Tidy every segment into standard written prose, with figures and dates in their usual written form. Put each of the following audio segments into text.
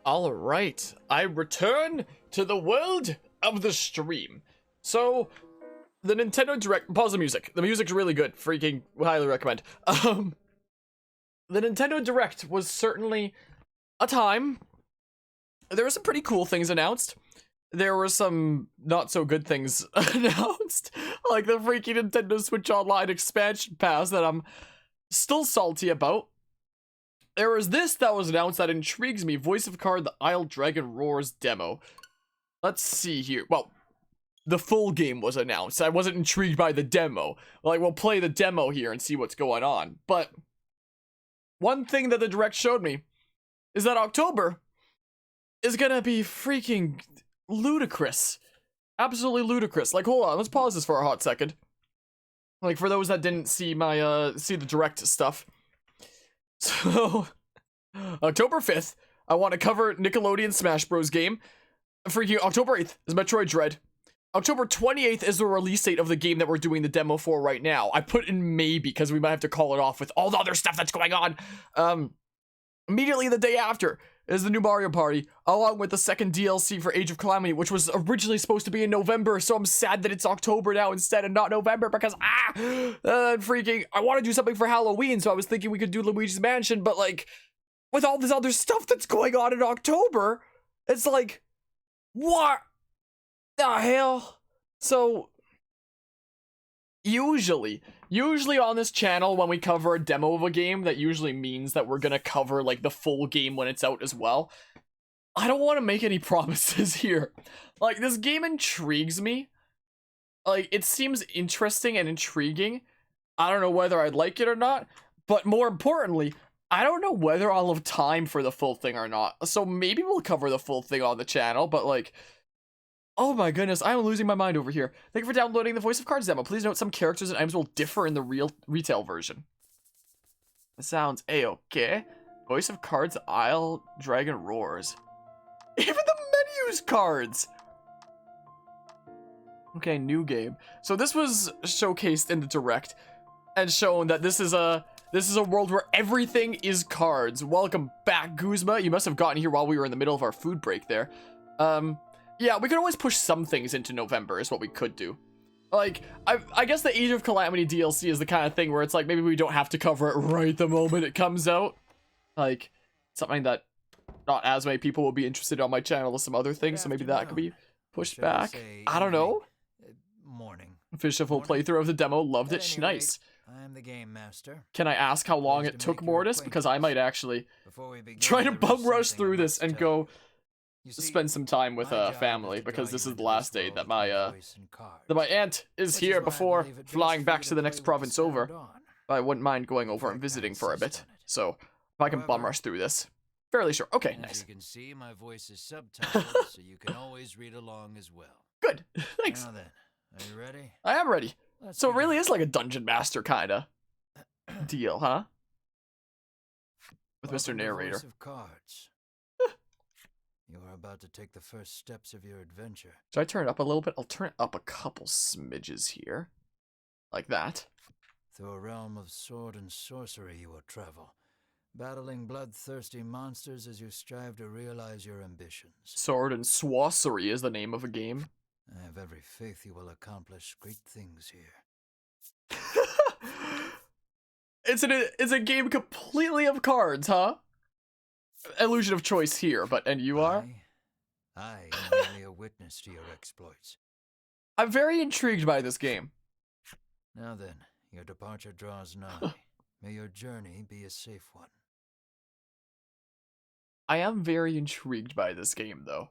All right, I return to the world of the stream. So, the Nintendo Direct, pause the music. The music's really good. Freaking highly recommend. The Nintendo Direct was certainly a time. There were some pretty cool things announced. There were some not so good things announced, like the freaking Nintendo Switch Online expansion pass that I'm still salty about. There was this that was announced that intrigues me. Voice of Card, the Isle Dragon Roars demo. Let's see here. Well, the full game was announced. I wasn't intrigued by the demo. Like, we'll play the demo here and see what's going on. But one thing that the Direct showed me is that October is gonna be freaking ludicrous. Absolutely ludicrous. Like, hold on, let's pause this for a hot second. Like, for those that didn't see my, see the Direct stuff. So, October 5th, I want to cover Nickelodeon Smash Bros. Game. Freaking October 8th is Metroid Dread. October 28th is the release date of the game that we're doing the demo for right now. I put in May because we might have to call it off with all the other stuff that's going on. Immediately the day after is the new Mario Party, along with the second DLC for Age of Calamity, which was originally supposed to be in November, so I'm sad that it's October now instead and not November, because, freaking, I want to do something for Halloween, so I was thinking we could do Luigi's Mansion, but, like, with all this other stuff that's going on in October, it's like, what the hell? So, usually on this channel, when we cover a demo of a game, that usually means that we're gonna cover, like, the full game when it's out as well. I don't want to make any promises here. Like, this game intrigues me. Like, it seems interesting and intriguing. I don't know whether I'd like it or not, but more importantly, I don't know whether I'll have time for the full thing or not. So maybe we'll cover the full thing on the channel, but, like, oh my goodness, I'm losing my mind over here. Thank you for downloading the Voice of Cards demo. Please note some characters and items will differ in the retail version. It sounds a-okay. Voice of Cards, Isle Dragon Roars. Even the menus cards! Okay, new game. So this was showcased in the Direct and shown that this is a world where everything is cards. Welcome back, Guzma. You must have gotten here while we were in the middle of our food break there. Yeah, we could always push some things into November is what we could do. Like, I guess the Age of Calamity DLC is the kind of thing where it's like, maybe we don't have to cover it right the moment it comes out. Like, something that not as many people will be interested in on my channel as some other things, so maybe that could be pushed back. I don't know. Morning. Finished a full playthrough of the demo, loved it, nice. I'm the game master. Can I ask how long it took Mortis? Because I might actually try to bum rush through this and go spend some time with family, because this is the last day that my aunt is here before flying back to the next province over. I wouldn't mind going over and visiting for a bit, so if I can bum rush through this, fairly sure. Okay, nice. As you can see, my voice is subtitled, so you can always read along as well. Good, thanks. Now then, are you ready? I am ready. So it really is like a dungeon master kind of deal, huh? With Mr. Narrator. Of Cards. You are about to take the first steps of your adventure. Should I turn it up a little bit? I'll turn it up a couple smidges here. Like that. Through a realm of sword and sorcery you will travel, battling bloodthirsty monsters as you strive to realize your ambitions. Sword and Sorcery is the name of a game. I have every faith you will accomplish great things here. It's a game completely of cards, huh? Illusion of choice here, and you are? I am merely a witness to your exploits. I'm very intrigued by this game. Now then, your departure draws nigh. May your journey be a safe one. I am very intrigued by this game, though.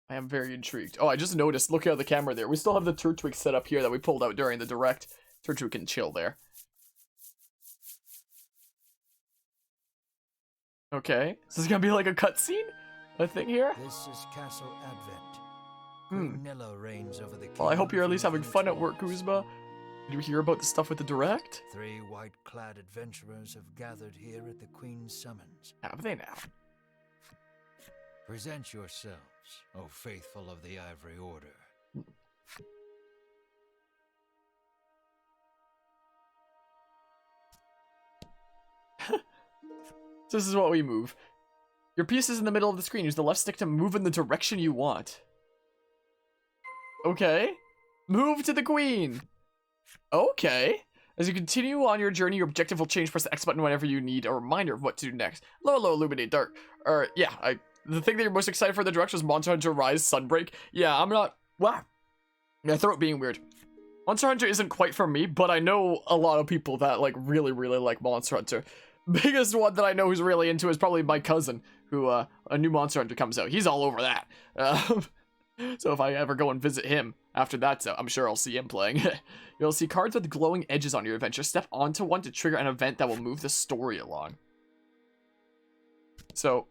I am very intrigued. Oh, I just noticed, look at the camera there. We still have the Turtwig set up here that we pulled out during the Direct. Turtwig can chill there. Okay, so this is gonna be like a cutscene? A thing here? This is Castle Advent. Nilla reigns over the Well, I hope you're at least having fun at work, Guzma. Did you hear about the stuff with the Direct? 3 white-clad adventurers have gathered here at the Queen's summons. Have they now? Present yourselves, O faithful of the Ivory Order. This is what we move. Your piece is in the middle of the screen. Use the left stick to move in the direction you want. Okay. Move to the queen. Okay. As you continue on your journey, your objective will change. Press the X button whenever you need a reminder of what to do next. Low, illuminate, dark. Yeah, the thing that you're most excited for the direction is Monster Hunter Rise Sunbreak. Yeah, I'm not... Wow. My throat being weird. Monster Hunter isn't quite for me, but I know a lot of people that, like, really, really like Monster Hunter. Biggest one that I know who's really into is probably my cousin, who, a new Monster Hunter comes out. He's all over that. So if I ever go and visit him after that's out, I'm sure I'll see him playing. You'll see cards with glowing edges on your adventure. Step onto one to trigger an event that will move the story along. So,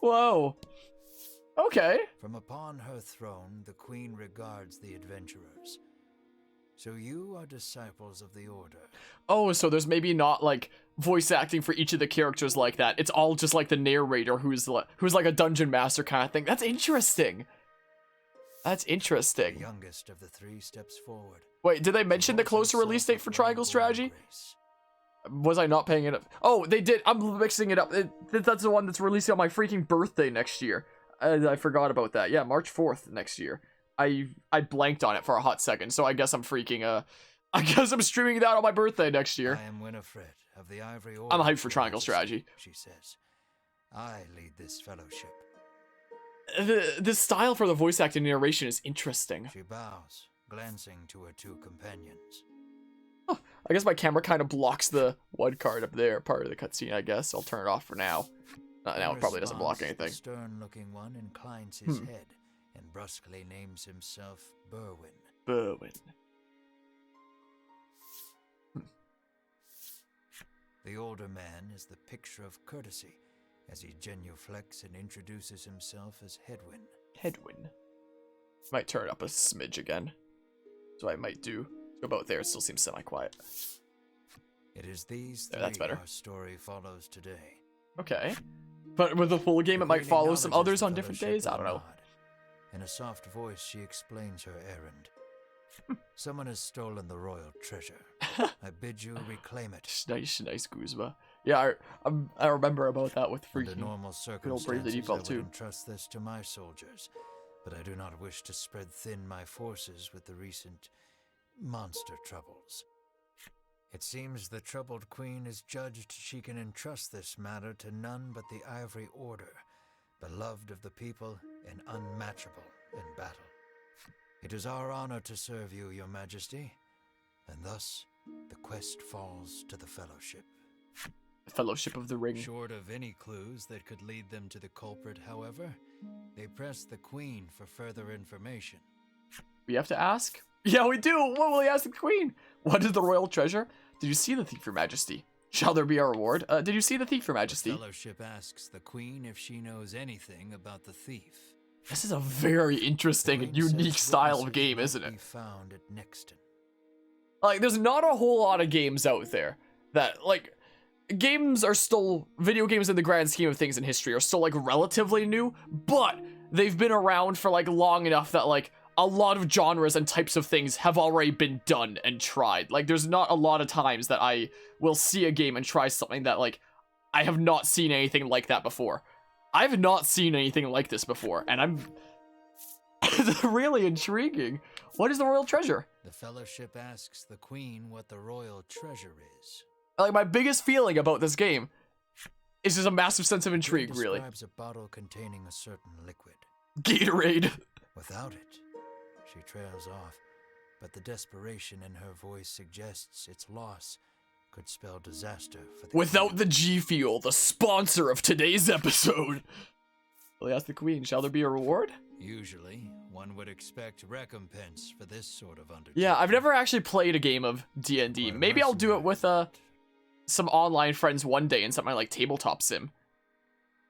whoa. Okay. From upon her throne, the queen regards the adventurers. So you are disciples of the Order. Oh, so there's maybe not, like, voice acting for each of the characters like that. It's all just, like, the narrator who's like a dungeon master kind of thing. That's interesting. That's interesting. The youngest of the three steps forward. Wait, did they mention the closer release date for Triangle Strategy? Was I not paying it up? Oh, they did. I'm mixing it up. That's the one that's releasing on my freaking birthday next year. I forgot about that. Yeah, March 4th next year. I blanked on it for a hot second, so I guess I'm freaking, I guess I'm streaming that on my birthday next year. I am Winifred of the Ivory Order. I'm hyped for Triangle Strategy. She says, I lead this fellowship. The style for the voice acting narration is interesting. She bows, glancing to her two companions. Huh, I guess my camera kind of blocks the one card up there, part of the cutscene, I guess. I'll turn it off for now. Now it probably doesn't block anything. The stern-looking one inclines his head and brusquely names himself Berwin. Berwin. The older man is the picture of courtesy, as he genuflects and introduces himself as Hedwin. Hedwin. Might turn it up a smidge again. So I might do about there. It still seems semi-quiet. It is these there, that's better. Our story follows today. Okay. But with the full game, it might follow some others on different days? I don't know. In a soft voice, she explains her errand. Someone has stolen the royal treasure. I bid you reclaim it. Nice, Guzma. Yeah, I remember about that with freaking Under normal circumstances, I would entrust this to my soldiers, but I do not wish to spread thin my forces with the recent monster troubles. It seems the troubled queen is judged she can entrust this matter to none but the Ivory Order, beloved of the people and unmatchable in battle. It is our honor to serve you, your majesty, and thus the quest falls to the Fellowship. Fellowship of the Ring. Short of any clues that could lead them to the culprit, however, they press the queen for further information. We have to ask? Yeah, we do! What will we ask the queen? What is the royal treasure? Did you see the thief, your majesty? Shall there be a reward? Did you see the thief, your majesty? The Fellowship asks the queen if she knows anything about the thief. This is a very interesting and unique style of game, isn't it? Found at Nexton. Like, there's not a whole lot of games out there that, like, games are still, video games in the grand scheme of things in history are still, like, relatively new, but they've been around for, like, long enough that, like, a lot of genres and types of things have already been done and tried. Like, there's not a lot of times that I will see a game and try something that, like, I have not seen anything like that before. I've not seen anything like this before, and I'm... It's really intriguing. What is the royal treasure? The Fellowship asks the queen what the royal treasure is. Like, my biggest feeling about this game is just a massive sense of intrigue, really. Describes a bottle containing a certain liquid. Gatorade. Without it, she trails off, but the desperation in her voice suggests its loss could spell disaster for the Without the G Fuel, the sponsor of today's episode. Well, they asked the queen, shall there be a reward? Usually, one would expect recompense for this sort of undertaking. Yeah, I've never actually played a game of D&D. Maybe I'll do it with some online friends one day in something like Tabletop Sim.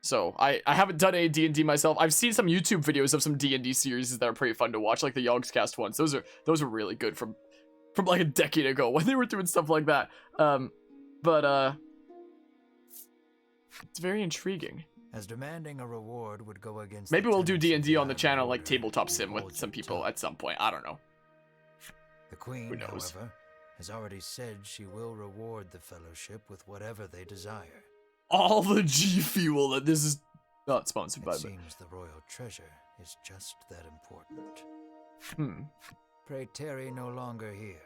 So, I haven't done any D&D myself. I've seen some YouTube videos of some D&D series that are pretty fun to watch, like the Yogscast ones. Those are really good from like a decade ago when they were doing stuff like that. It's very intriguing. As demanding a reward would go against. Maybe we'll do D&D on the channel, like Tabletop Sim with some people at some point. I don't know. The queen, however, has already said she will reward the Fellowship with whatever they desire. all the G Fuel that this is not sponsored by. It seems the royal treasure is just that important. Pray tarry no longer here.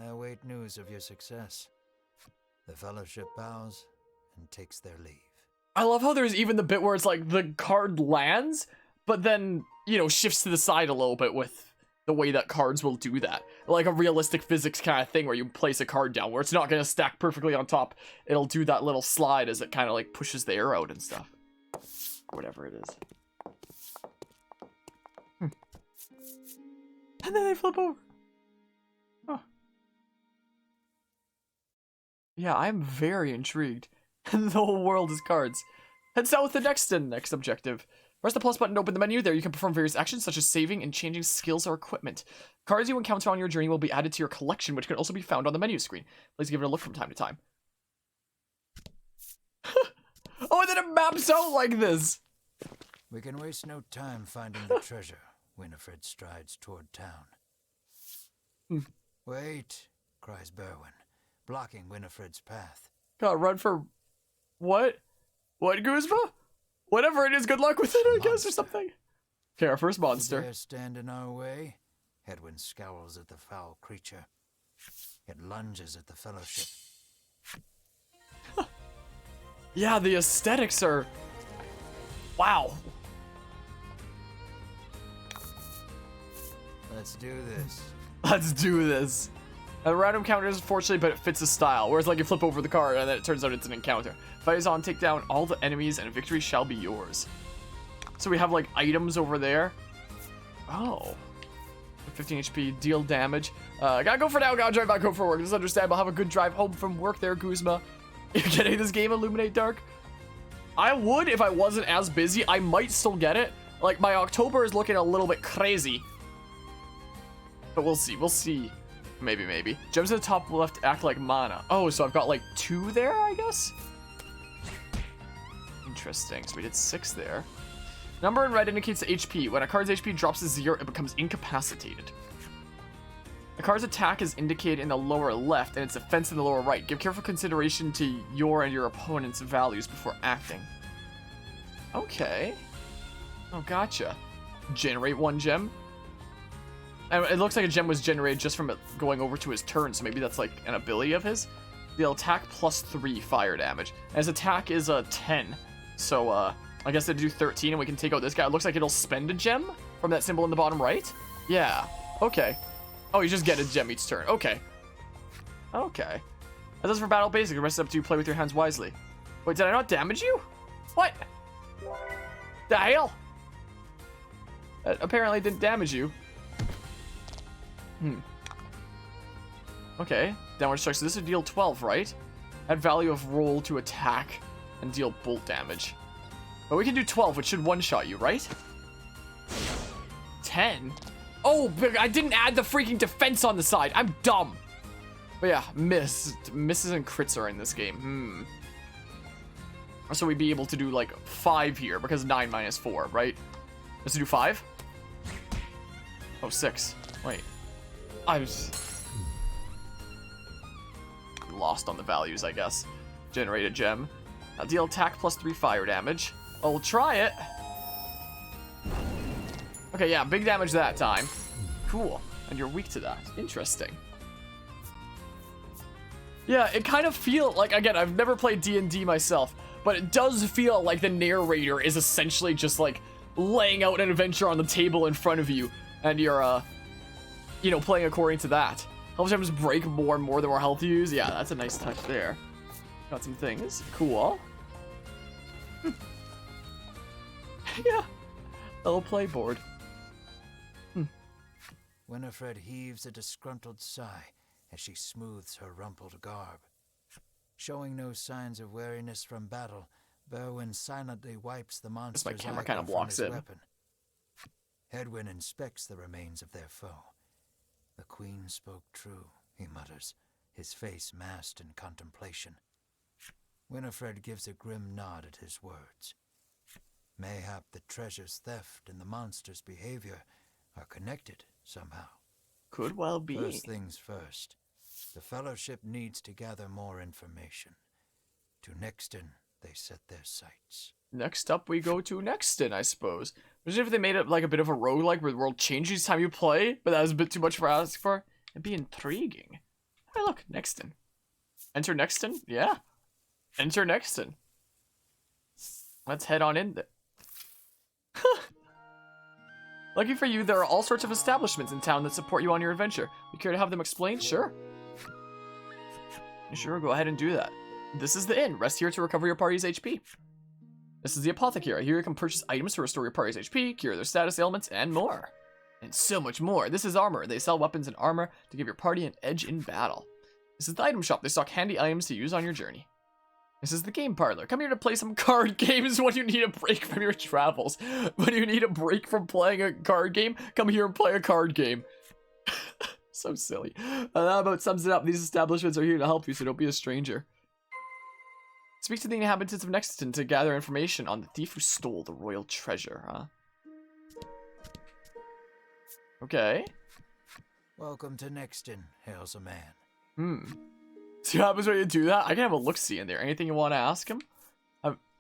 I await news of your success. The Fellowship bows and takes their leave. I love how there's even the bit where it's like the card lands, but then, you know, shifts to the side a little bit with the way that cards will do that. Like a realistic physics kind of thing where you place a card down, where it's not going to stack perfectly on top. It'll do that little slide as it kind of like pushes the air out and stuff. Whatever it is. And then they flip over. Huh. Yeah, I'm very intrigued. The whole world is cards. Head south the next objective. Press the plus button to open the menu. There you can perform various actions such as saving and changing skills or equipment. Cards you encounter on your journey will be added to your collection, which can also be found on the menu screen. Please give it a look from time to time. Oh, and then it maps out like this. We can waste no time finding the treasure. Winifred strides toward town. Wait, cries Berwin, blocking Winifred's path. Gotta run for... What? What, Guzma? Whatever it is, good luck with it, I guess, or something. Okay, our first monster. You dare stand in our way? Hedwyn scowls at the foul creature. It lunges at the Fellowship. Yeah, the aesthetics are... Wow. Let's do this. Let's do this. A random counter is fortunately, but it fits the style. Whereas like you flip over the card and then it turns out it's an encounter. Fight is on, take down all the enemies and victory shall be yours. So we have like items over there. Oh. 15 HP, deal damage. Gotta go for now, gotta drive back home for work. This is understandable. Have a good drive home from work there, Guzma. You're getting this game Illuminate Dark? I would if I wasn't as busy. I might still get it. Like my October is looking a little bit crazy. But we'll see, Maybe. Gems at the top left act like mana. Oh, so I've got like 2 there, I guess? Interesting, so we did 6 there. Number in red indicates the HP. When a card's HP drops to 0, it becomes incapacitated. The card's attack is indicated in the lower left and its defense in the lower right. Give careful consideration to your and your opponent's values before acting. Okay. Oh, gotcha. Generate 1 gem. And it looks like a gem was generated just from it going over to his turn, so maybe that's like an ability of his. They'll attack +3 fire damage. And his attack is a 10. So I guess they do 13 and we can take out this guy. It looks like it'll spend a gem from that symbol in the bottom right. Yeah. Okay. Oh, you just get a gem each turn. Okay. Okay. That does for battle basic. The rest is up to you. Play with your hands wisely. Wait, did I not damage you? What? The hell? That apparently didn't damage you. Okay, downward strike. So this would deal 12, right? Add value of roll to attack and deal bolt damage. But we can do 12, which should one-shot you, right? 10? Oh, but I didn't add the freaking defense on the side. I'm dumb. But yeah, misses and crits are in this game. So we'd be able to do like 5 here because 9 minus 4, right? Let's do 5. Oh, 6. Wait. I was lost on the values, I guess. Generate a gem. Now deal attack +3 fire damage. Oh, we'll try it. Okay, yeah, big damage that time. Cool. And you're weak to that. Interesting. Yeah, it kind of feels like, again, I've never played D&D myself, but it does feel like the narrator is essentially just like laying out an adventure on the table in front of you, and you're, you know, playing according to that. Health gems break more and more the more health you use. Yeah, that's a nice touch there. Got some things. Cool. Yeah. Little playboard. Winifred heaves a disgruntled sigh as she smooths her rumpled garb. Showing no signs of weariness from battle, Berwin silently wipes the monster's my camera eye kind of from blocks his it. weapon. Hedwyn inspects the remains of their foe. The queen spoke true, he mutters, his face masked in contemplation. Winifred gives a grim nod at his words. Mayhap the treasure's theft and the monster's behavior are connected somehow. Could well be. First things first, the Fellowship needs to gather more information. To Nixton, they set their sights. Next up, we go to Nexton, I suppose. Imagine if they made it like a bit of a roguelike where the world changes each time you play, but that was a bit too much for ask for. It'd be intriguing. Hey, look, Nexton. Enter Nexton? Yeah. Enter Nexton. Let's head on in there. Lucky for you, there are all sorts of establishments in town that support you on your adventure. You care to have them explained? Sure. Sure, go ahead and do that. This is the inn. Rest here to recover your party's HP. This is the apothecary. Here you can purchase items to restore your party's HP, cure their status ailments, and more. And so much more. This is armor. They sell weapons and armor to give your party an edge in battle. This is the item shop. They stock handy items to use on your journey. This is the game parlor. Come here to play some card games when you need a break from your travels. When you need a break from playing a card game, come here and play a card game. So silly. That about sums it up. These establishments are here to help you, so don't be a stranger. Speak to the inhabitants of Nexton to gather information on the thief who stole the royal treasure, huh? Okay. Welcome to Nexton, hails a man. See what happens when you do that? I can have a look-see in there. Anything you want to ask him?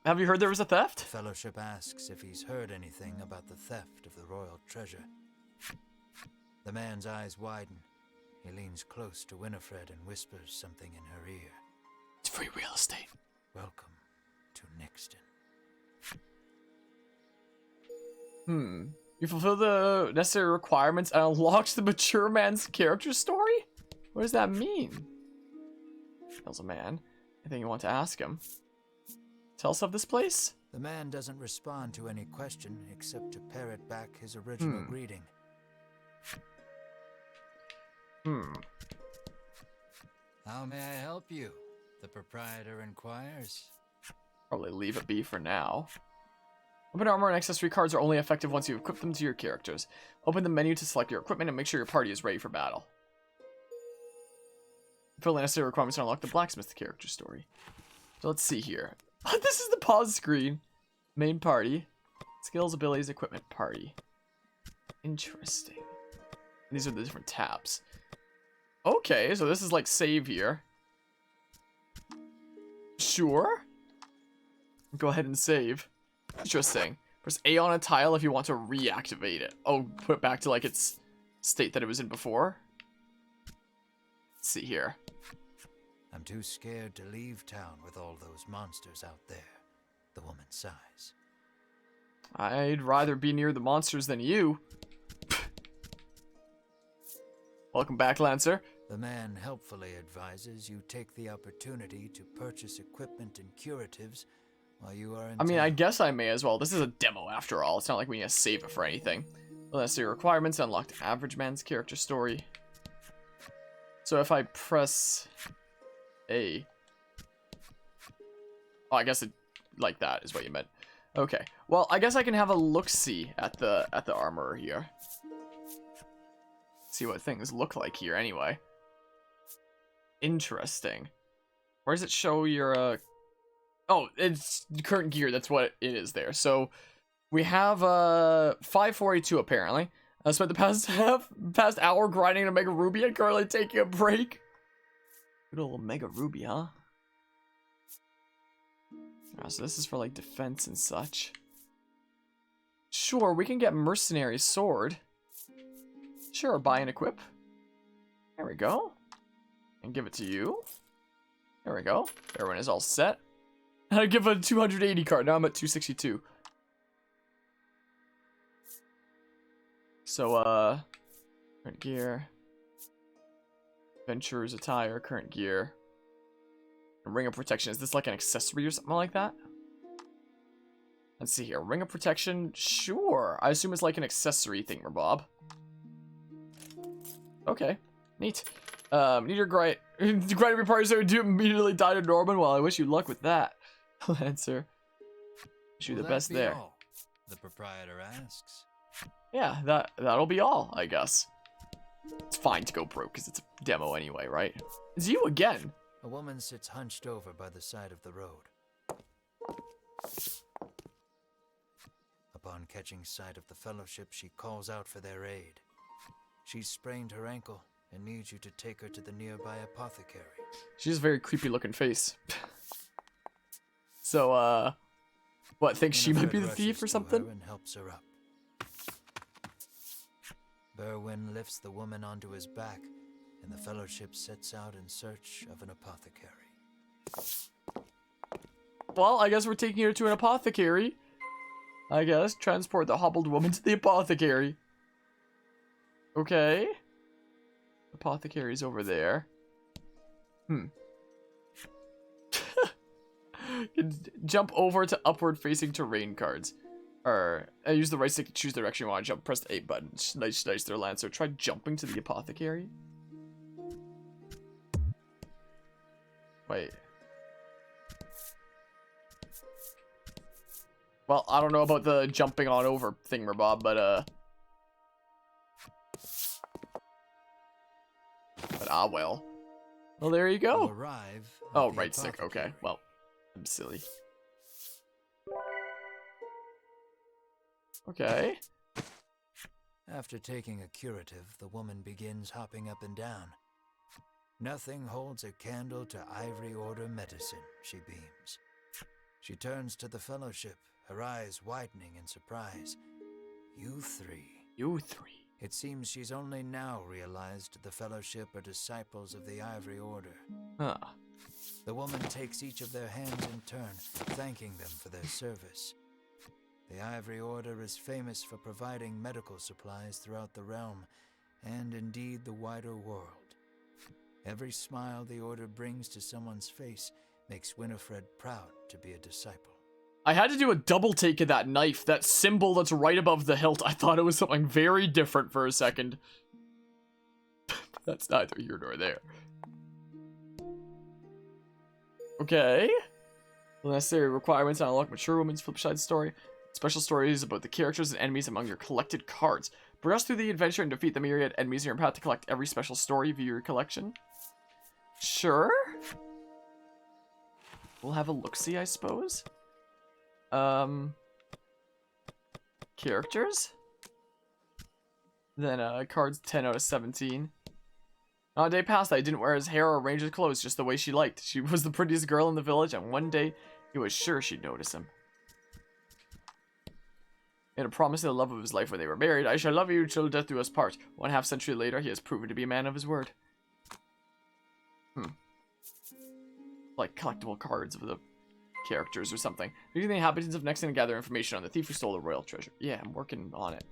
Have you heard there was a theft? The Fellowship asks if he's heard anything about the theft of the royal treasure. The man's eyes widen. He leans close to Winifred and whispers something in her ear. It's free real estate. Welcome to Nexton. You fulfill the necessary requirements and unlocks the mature man's character story? What does that mean? Tells a man. Anything you want to ask him? Tell us of this place? The man doesn't respond to any question except to parrot back his original greeting. How may I help you? The proprietor inquires. Probably leave it be for now. Weapon armor and accessory cards are only effective once you equip them to your characters. Open the menu to select your equipment and make sure your party is ready for battle. Fill the necessary requirements to unlock the blacksmith character story. So let's see here. This is the pause screen. Main party. Skills, abilities, equipment, party. Interesting. And these are the different tabs. Okay, so this is like save here. Sure. Go ahead and save. Interesting. Press A on a tile if you want to reactivate it. Oh, put it back to like its state that it was in before. Let's see here. I'm too scared to leave town with all those monsters out there. The woman sighs. I'd rather be near the monsters than you. Welcome back, Lancer. The man helpfully advises you take the opportunity to purchase equipment and curatives while you are in I mean, I town. guess I may as well. This is a demo after all. It's not like we need to save it for anything. Well, that's your requirements. Unlocked average man's character story. So if I press A. Oh, I guess it like that is what you meant. Okay. Well, I guess I can have a look-see at the armor here. See what things look like here anyway. Interesting. Where does it show your oh, it's current gear. That's what it is there. So we have 5482 apparently. I spent the past hour grinding to Mega Ruby and currently taking a break. Good old Mega Ruby, huh? So this is for like defense and such. Sure, we can get Mercenary Sword. Sure, buy and equip. There we go. And give it to you. There we go. Everyone is all set. And I give a 280 card. Now I'm at 262. So, current gear. Adventurer's attire, current gear. Ring of protection. Is this like an accessory or something like that? Let's see here. Ring of protection. Sure. I assume it's like an accessory thing, Bob. Okay. Neat. Need your grind every party so do immediately die to Norman. Well, I wish you luck with that. Lancer. Wish you the best there. All? The proprietor asks. Yeah, that'll be all, I guess. It's fine to go broke because it's a demo anyway, right? It's you again. A woman sits hunched over by the side of the road. Upon catching sight of the Fellowship, she calls out for their aid. She's sprained her ankle and needs you to take her to the nearby apothecary. She has a very creepy looking face. So, what, thinks she might be the Winifred thief or rushes to something? her and helps her up. Berwin lifts the woman onto his back, and the Fellowship sets out in search of an apothecary. Well, I guess we're taking her to an apothecary. I guess. Transport the hobbled woman to the apothecary. Okay. Apothecary's over there. Jump over to upward facing terrain cards. Or use the right stick to choose the direction you want to jump. Press the A button. Nice there, Lancer. Try jumping to the apothecary. Wait. Well, I don't know about the jumping on over thingamabob, but well. Well, there you go. Oh, right stick. Okay. Well, I'm silly. Okay. After taking a curative, the woman begins hopping up and down. Nothing holds a candle to Ivory Order medicine, she beams. She turns to the Fellowship, her eyes widening in surprise. You three. You three. It seems she's only now realized the Fellowship are disciples of the Ivory Order. Huh. The woman takes each of their hands in turn, thanking them for their service. The Ivory Order is famous for providing medical supplies throughout the realm, and indeed the wider world. Every smile the Order brings to someone's face makes Winifred proud to be a disciple. I had to do a double take of that knife, that symbol that's right above the hilt. I thought it was something very different for a second. That's neither here nor there. Okay. The necessary requirements to unlock Mature Woman's Flipside story. Special stories about the characters and enemies among your collected cards. Progress through the adventure and defeat the myriad enemies in your path to collect every special story via your collection. Sure. We'll have a look-see, I suppose. Characters? Then, cards 10 out of 17. Not a day passed that I didn't wear his hair or arrange his clothes just the way she liked. She was the prettiest girl in the village, and one day, he was sure she'd notice him. In a promise to the love of his life when they were married, I shall love you till death do us part. 1/2 century later, he has proven to be a man of his word. Like collectible cards of the characters or something. Meeting the inhabitants of Nexon and gather information on the thief who stole the royal treasure. Yeah, I'm working on it.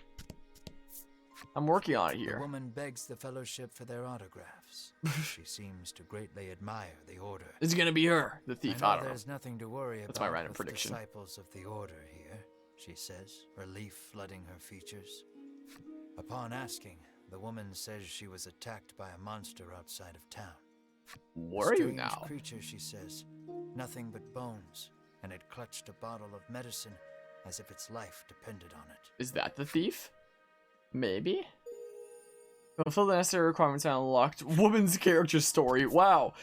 I'm working on it here. The woman begs the Fellowship for their autographs. She seems to greatly admire the Order. It's gonna be her, the thief. I don't know. There's nothing to worry about. That's my random with prediction. Disciples of the Order here, she says, relief flooding her features. Upon asking, the woman says she was attacked by a monster outside of town. Where are you now? Strange creature, she says, nothing but bones, and it clutched a bottle of medicine as if its life depended on it. Is that the thief? Maybe? Fulfill the necessary requirements and unlocked woman's character story. Wow.